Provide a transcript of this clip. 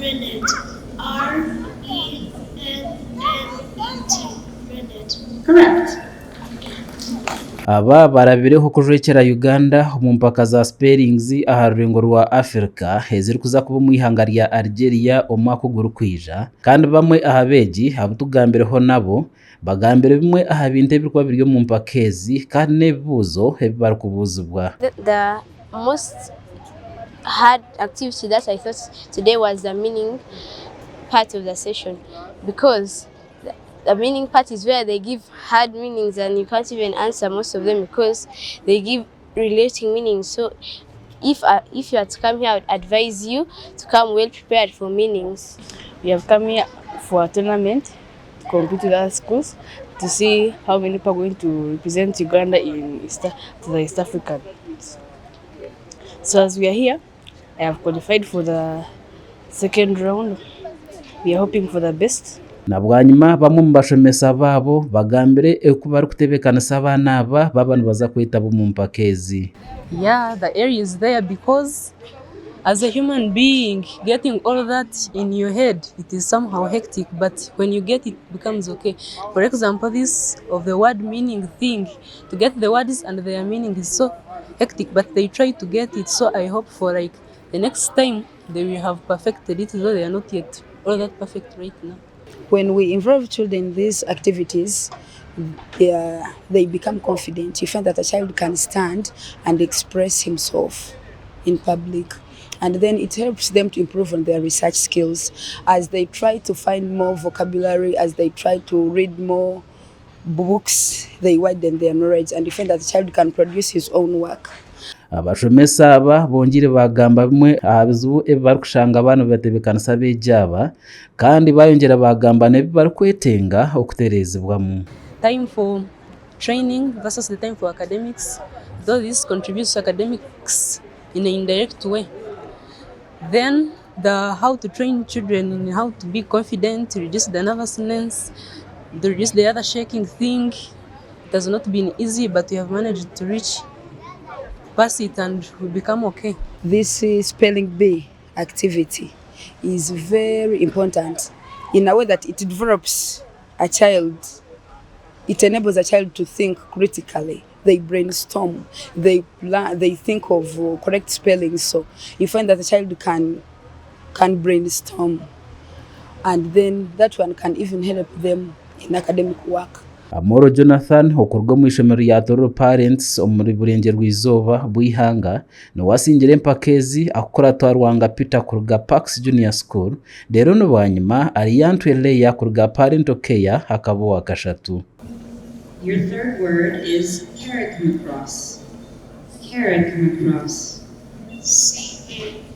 Rennet. R-E-N-N-E-T. Rennet. Correct. aba barabireho kujwekera Uganda mu mpaka za spellings aha rurengo rwa Africa heziri kuza kuba mu ihanga rya Algeria omwaka guru kwija kandi bamwe ahabeji abutugambireho nabo bagambire bimwe aha binte birwa biryo mu mpakezi kandi nebibuzo hebara kubuzubwa. The most hard activity that I thought today was the meaning part of the session, because the meaning part is where they give hard meanings and you can't even answer most of them because they give relating meanings. So if you are to come here, I would advise you to come well prepared for meanings. We have come here for a tournament to compete with other schools to see how many people are going to represent Uganda in the East African. So as we are here, I have qualified for the second round. We are hoping for the best. Na bwanyuma bamwe mu bashomesa babo bagambire ekuba ari kutebekanisa abana aba babantu baza kwitaba mu mpakezi. Yeah, the area is there because as a human being, getting all that in your head, it is somehow hectic, but when you get it, it becomes okay. For example, this of the word meaning thing, to get the words and their meaning is so hectic, but they try to get it. So I hope for like the next time they will have perfected it, though they are not yet all that perfect right now. When we involve children in these activities, they become confident. You find that a child can stand and express himself in public. And then it helps them to improve on their research skills as they try to find more vocabulary, as they try to read more books, they widen their knowledge, and you find that the child can produce his own work. Abashomesa aba bongire bagamba bimwe abizu bari kushanga abantu batebekanisa bejaba kandi bayongera bagamba ne bari kwetenga okuterezebwamu. Time for training versus the time for academics, though this contributes to academics in an indirect way. Then the how to train children in how to be confident, reduce the nervousness, reduce the other shaking thing. It has not been easy, but we have managed to pass it and we become okay. This spelling bee activity is very important in a way that it develops a child. It enables a child to think critically. They brainstorm, they plan, they think of correct spelling. So you find that the child can brainstorm, and then that one can even help them in academic work. Amoro Jonathan okurwa mu ishomero rya Parents omuri burenge rw'izoba bwihanga no wasingire mpakezi akora twarwanga Peter kurga Parks Junior School rero no banyuma ari yantwele ya kurga Parental care hakabo akashatu. Your third word is carrot come across. Carrot come across. C-A-R